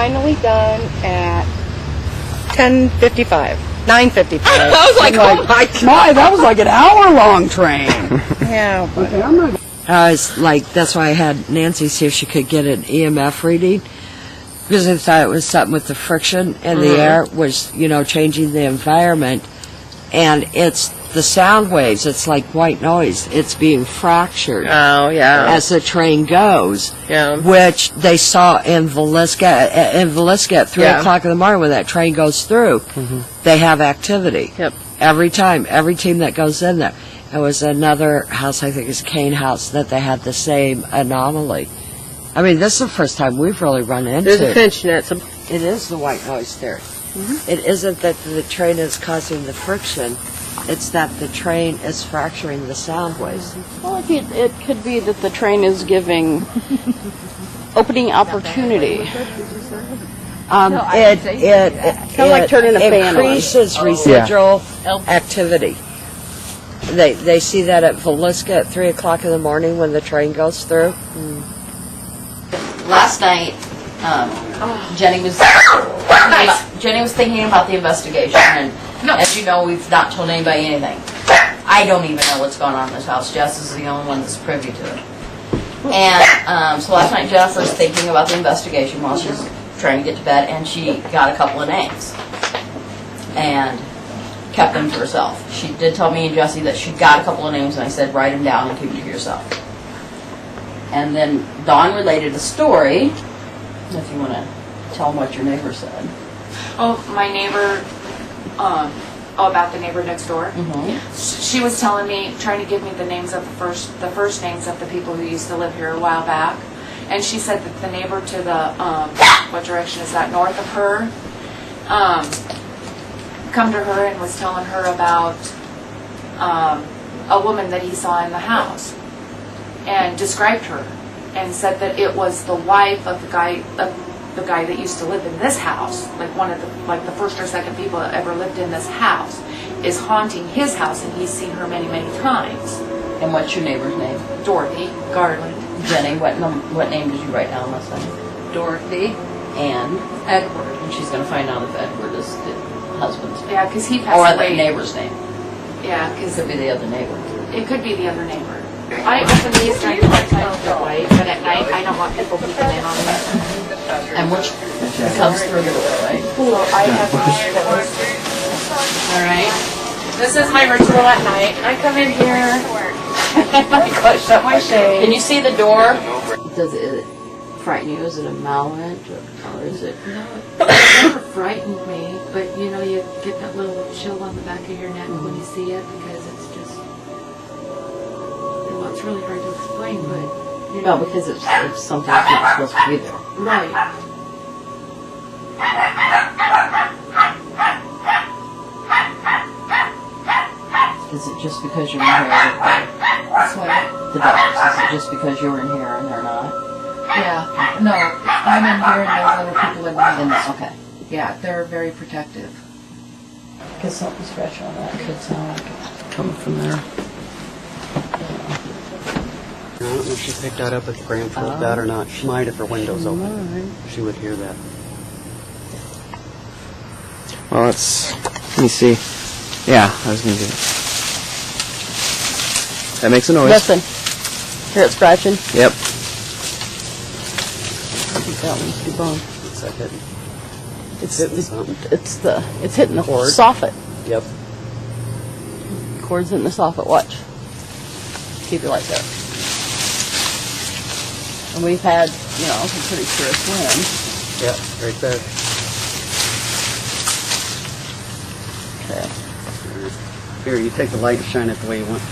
finally done at 10:55. 9:55. I was like, oh my God. That was like an hour-long train. Yeah. But Okay, I'm not... It's like, that's why I had Nancy see if she could get an EMF reading, because I thought it was something with the friction in the air was, changing the environment. And it's the sound waves. It's like white noise. It's being fractured. Oh, yeah. As the train goes. Yeah. Which they saw in Villisca at 3 o'clock in the morning when that train goes through. They have activity. Yep. Every time. Every team that goes in there. It was another house, I think it's Kane House, that they had the same anomaly. I mean, this is the first time we've really run into There's a finch net. It is the white noise theory. It isn't that the train is causing the friction. It's that the train is fracturing the sound waves. Well, it could be that the train is opening opportunity. It like turning a fan on. increases residual activity. They see that at Villisca at 3 o'clock in the morning when the train goes through. Last night, Jenny was thinking about the investigation, and as you know, we've not told anybody anything. I don't even know what's going on in this house. Jess is the only one that's privy to it. And so last night, Jennifer's thinking about the investigation while she's trying to get to bed, and she got a couple of names and kept them to herself. She did tell me and Jessie that she got a couple of names, and I said, write them down and keep them to yourself. And then Dawn related a story, if you want to tell them what your neighbor said. Oh, my neighbor, about the neighbor next door. She was telling me, trying to give me the names of the first names of the people who used to live here a while back. And she said that the neighbor to the, what direction is that, north of her, come to her and was telling her about a woman that he saw in the house, and described her and said that it was the wife of the guy that used to live in this house, like one of the first or second people that ever lived in this house, is haunting his house, and he's seen her many, many times. And what's your neighbor's name? Dorothy Garland. Jenny, what name did you write down last night? Dorothy. And Edward. And she's going to find out if Edward is the husband's name. Yeah, because he passed or away. the neighbor's name. Yeah, It because could be the other neighbor. it could be the other neighbor. I open these during the daytime to the light, but at night I don't want people peeking in on me. And which comes through the door, right? So I have all right. This is my ritual at night. I come in here and I clutch up my shade. Can you see the door? Does it frighten you? Is it a malwint or is it? No, it never frightened me, but you get that little chill on the back of your neck when you see it, because it's just, well, it's really hard to explain, but No, because it's something that's not supposed to be there. right. Is it just because you're in here? The dogs. Is it just because you're in here and they're not? Yeah, no, I'm in here and there's other people in the house. Okay. Yeah, they're very protective. Because something special on that could sound like it coming from there. I don't know if she picked that up at the branch with that or not. She might if her window's open. She would hear that. Well, let me see. Yeah, I was going to do it. That makes a noise. Listen. Hear it scratching? Yep. I think that one's debunked. What's that hitting? It's something. hitting the Cord. soffit. Yep. Cord's hitting the soffit. Watch. Keep your light there. And we've had, some pretty fierce wind. Yep, right there. Okay. Here, you take the light and shine it the way you want.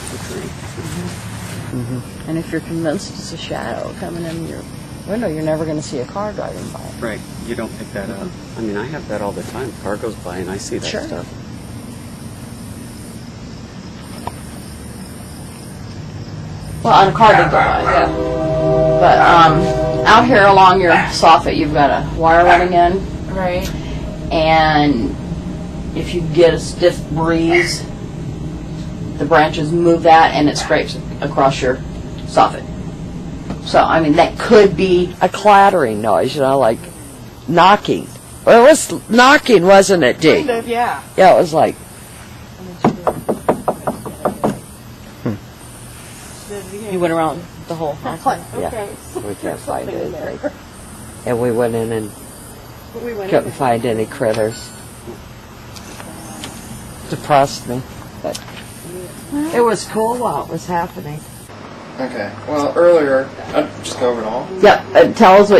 And if you're convinced it's a shadow coming in your window, you're never going to see a car driving by. Right, you don't pick that up. I mean, I have that all the time. Car goes by and I see that Sure. stuff. Well, on a car did go by, yeah. But out here along your soffit, you've got a wire running in. Right. And if you get a stiff breeze, the branches move that and it scrapes across your soffit. So, I mean, that could be A clattering noise, like knocking. Well, it was knocking, wasn't it, Dee? Kind of, yeah. Yeah, it was like, You went around the whole house. Okay. we can't find anything. And we went in and We went couldn't find any critters. Depressed me. But it was cool while it was happening. Okay. Well, earlier, just go over it all. Yep. Tell us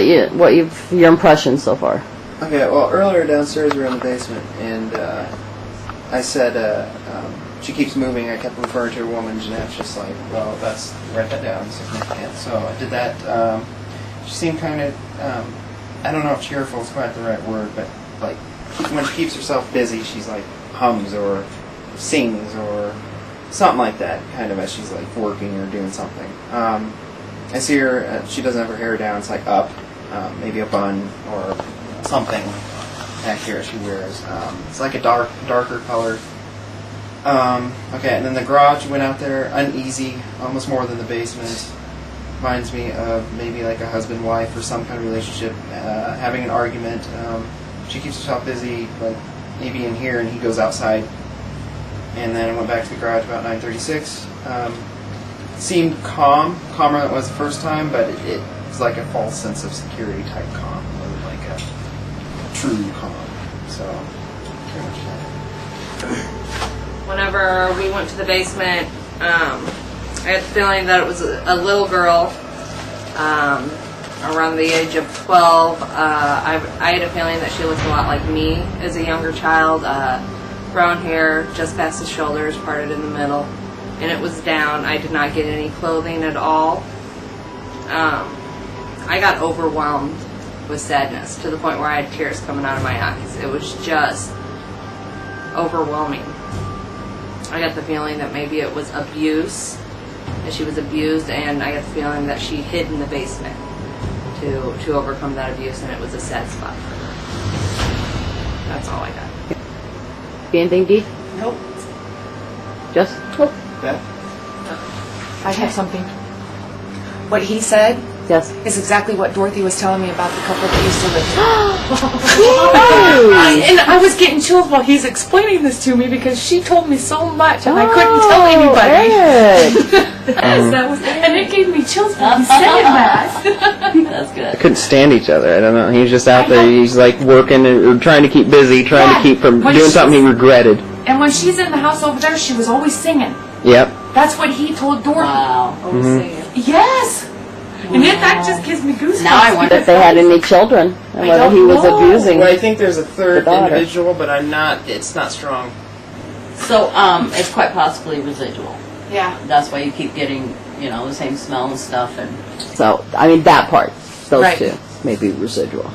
your impressions so far. Okay. Well, earlier downstairs we were in the basement, and I said she keeps moving. I kept referring to a woman. Jeanette's just like, well, that's write that down. Significant. So I did that. She seemed kind of, I don't know if cheerful is quite the right word, but like when she keeps herself busy, she's like hums or sings or something like that, kind of as she's like working or doing something. I see her, she doesn't have her hair down, it's like up, maybe a bun or something back here she wears. It's like a darker color. Okay, and then the garage went out there, uneasy, almost more than the basement. Reminds me of maybe like a husband-wife or some kind of relationship, having an argument. She keeps herself busy, like maybe in here, and he goes outside. And then I went back to the garage about 9:36. Seemed calmer than it was the first time, but it was like a false sense of security type calm, or like a true calm. So, pretty much that. Whenever we went to the basement, I had the feeling that it was a little girl around the age of 12. I had a feeling that she looked a lot like me as a younger child. Brown hair just past the shoulders, parted in the middle, and it was down. I did not get any clothing at all. I got overwhelmed with sadness to the point where I had tears coming out of my eyes. It was just overwhelming. I got the feeling that maybe it was abuse, that she was abused, and I got the feeling that she hid in the basement to overcome that abuse, and it was a sad spot for her. That's all I got. Anything, Dee? Nope. Just? Beth? I have something. What he said Yes. is exactly what Dorothy was telling me about the couple that used to live. And I was getting chills while he's explaining this to me because she told me so much and I couldn't tell anybody. And it gave me chills when he said that. That's good. They couldn't stand each other. I don't know. He was just out there. He's like working or trying to keep busy, trying to keep from doing something he regretted. And when she's in the house over there, she was always singing. Yep. That's what he told Dorothy. Wow. Yes. And that just gives me goosebumps. Now I wonder If they had any children, and whether he was abusing. Well, I think there's a third the daughter. individual, but it's not strong. So, it's quite possibly residual. Yeah. That's why you keep getting, the same smell and stuff. And So, I mean, that part, those Right. two, maybe residual.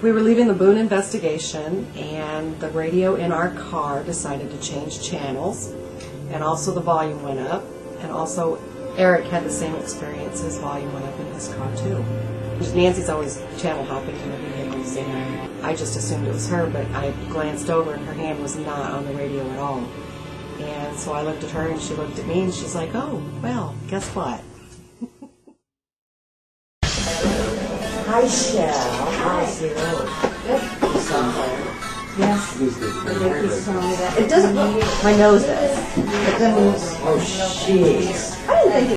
We were leaving the Boone investigation, and the radio in our car decided to change channels, and also the volume went up, and also Eric had the same experience. His volume went up in his car too. Nancy's always channel hopping in the vehicles, and I just assumed it was her, but I glanced over and her hand was not on the radio at all. And so I looked at her and she looked at me and she's like, oh, well, guess what? Hi, Shell. How's you? Good. Somewhere. Yes. It doesn't. My nose does. But then, oh, jeez. I didn't think it